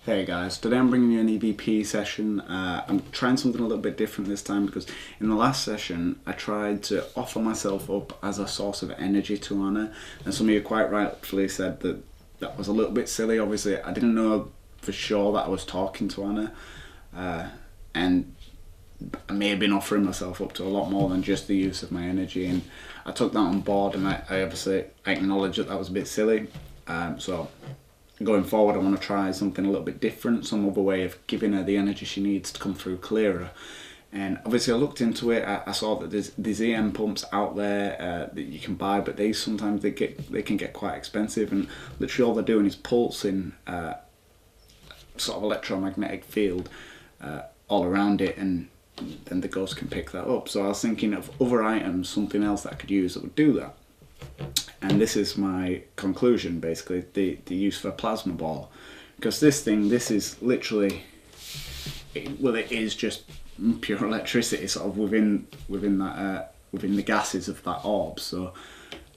Hey guys, today I'm bringing you an EVP session. I'm trying something a little bit different this time because in the last session I tried to offer myself up as a source of energy to Anna, and some of you quite rightfully said that that was a little bit silly. Obviously I didn't know for sure that I was talking to Anna, and I may have been offering myself up to a lot more than just the use of my energy, and I took that on board, and I obviously acknowledge that that was a bit silly. So going forward, I want to try something a little bit different, some other way of giving her the energy she needs to come through clearer. And obviously I looked into it. I saw that there's EM pumps out there that you can buy, but they can get quite expensive, and literally all they're doing is pulsing sort of electromagnetic field all around it, and then the ghost can pick that up. So I was thinking of other items, something else that I could use that would do that. And this is my conclusion, basically, the use for a plasma ball. Because this is literally, it is just pure electricity, sort of within the gases of that orb. So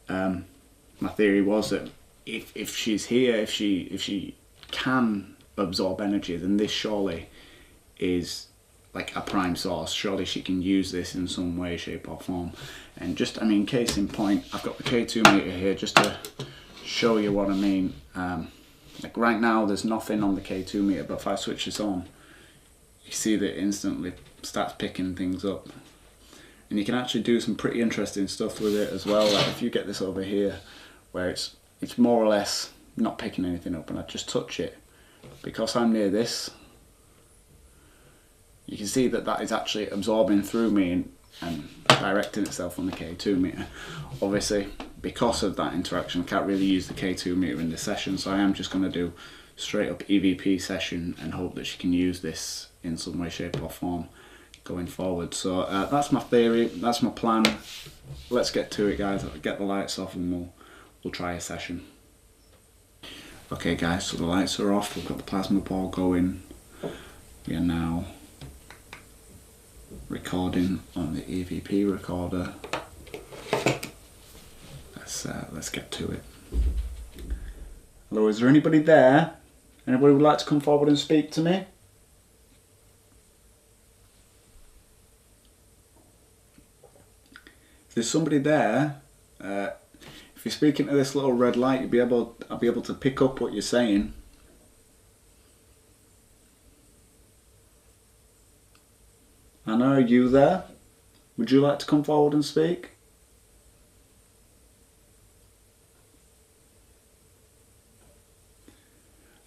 my theory was that if she's here, if she can absorb energy, then this surely is like a prime source. Surely she can use this in some way, shape or form. And just, I mean, case in point, I've got the K2 meter here just to show you what I mean. Like right now there's nothing on the K2 meter, but if I switch this on, you see that it instantly starts picking things up. And you can actually do some pretty interesting stuff with it as well. Like if you get this over here, where it's more or less not picking anything up, and I just touch it, because I'm near this, you can see that that is actually absorbing through me and directing itself on the K2 meter. Obviously, because of that interaction, I can't really use the K2 meter in this session, so I am just going to do straight up EVP session and hope that she can use this in some way, shape or form going forward. So that's my theory, that's my plan. Let's get to it, guys. I'll get the lights off and we'll try a session. Okay guys, so the lights are off, we've got the plasma ball going. We are now recording on the EVP recorder. Let's get to it. Hello, is there anybody there? Anybody would like to come forward and speak to me? If there's somebody there, if you're speaking to this little red light, I'll be able to pick up what you're saying. Anna, are you there? Would you like to come forward and speak?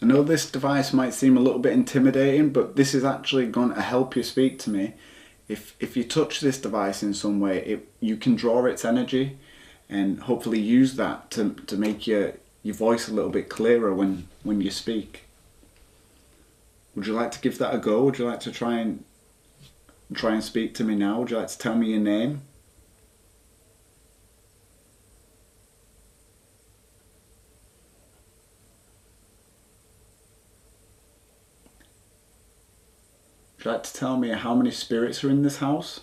I know this device might seem a little bit intimidating, but this is actually going to help you speak to me. If you touch this device in some way, you can draw its energy and hopefully use that to make your voice a little bit clearer when you speak. Would you like to give that a go? Would you like to try and speak to me now? Would you like to tell me your name? Would you like to tell me how many spirits are in this house?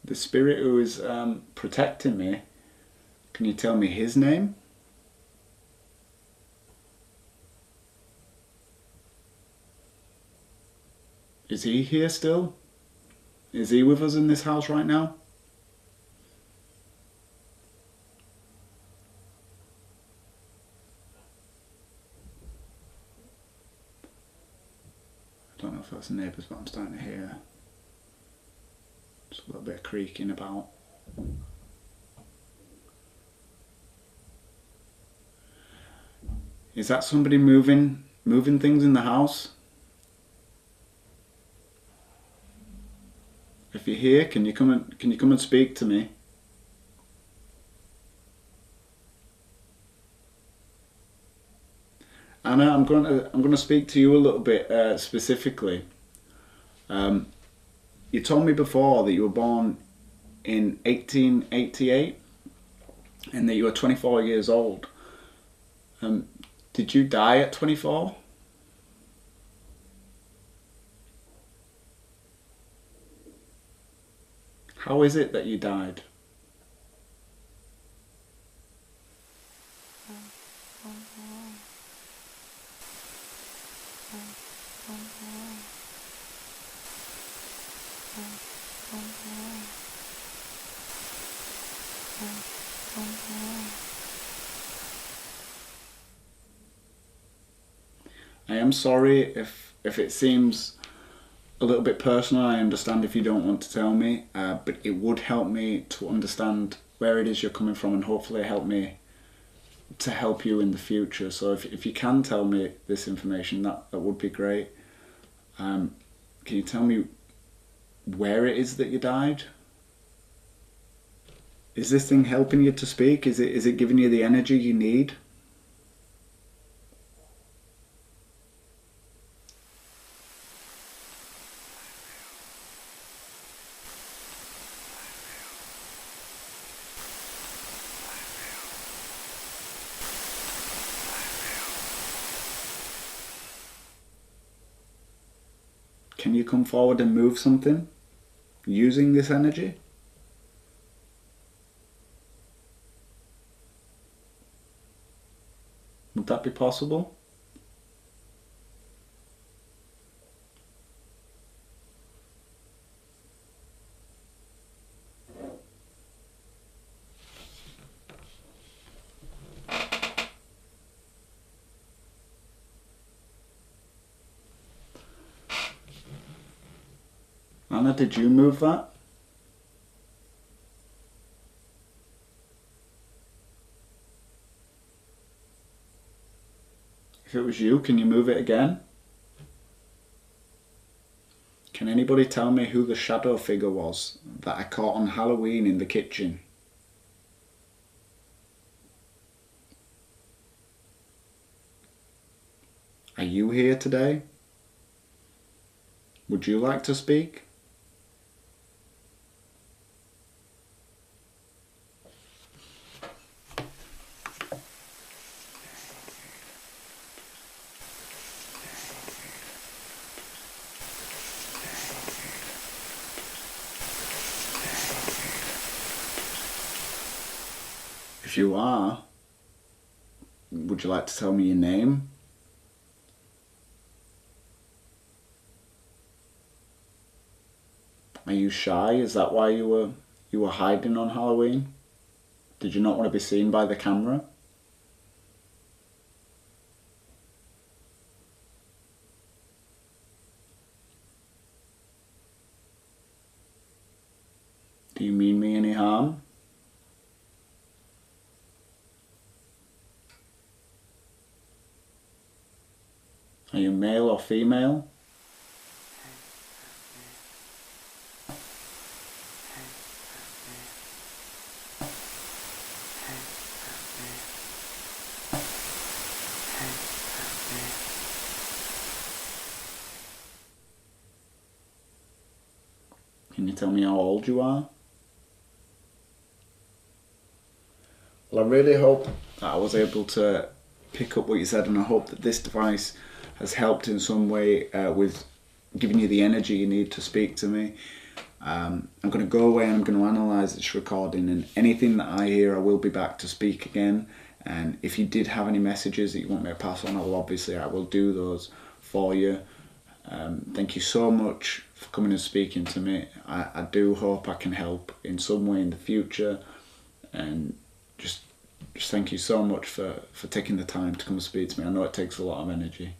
The spirit who is protecting me, can you tell me his name? Is he here still? Is he with us in this house right now? I don't know if that's the neighbours, but I'm starting to hear just a little bit of creaking about. Is that somebody moving things in the house? If you're here, can you come and speak to me? Anna, I'm going to speak to you a little bit specifically. You told me before that you were born in 1888. and that you were 24 years old. Did you die at 24? How is it that you died? I am sorry if it seems a little bit personal. I understand if you don't want to tell me, but it would help me to understand where it is you're coming from, and hopefully help me to help you in the future. So if you can tell me this information, that would be great. Can you tell me where it is that you died? Is this thing helping you to speak? Is it giving you the energy you need? Can you come forward and move something using this energy? Would that be possible? Anna, did you move that? If it was you, can you move it again? Can anybody tell me who the shadow figure was that I caught on Halloween in the kitchen? Are you here today? Would you like to speak? If you are, would you like to tell me your name? Are you shy? Is that why you were hiding on Halloween? Did you not want to be seen by the camera? Do you mean me any harm? Are you male or female? Can you tell me how old you are? Well, I really hope that I was able to pick up what you said, and I hope that this device has helped in some way with giving you the energy you need to speak to me. I'm going to go away and I'm going to analyse this recording, and anything that I hear I will be back to speak again. And if you did have any messages that you want me to pass on, I will do those for you. Thank you so much for coming and speaking to me. I do hope I can help in some way in the future, and just thank you so much for taking the time to come and speak to me. I know it takes a lot of energy.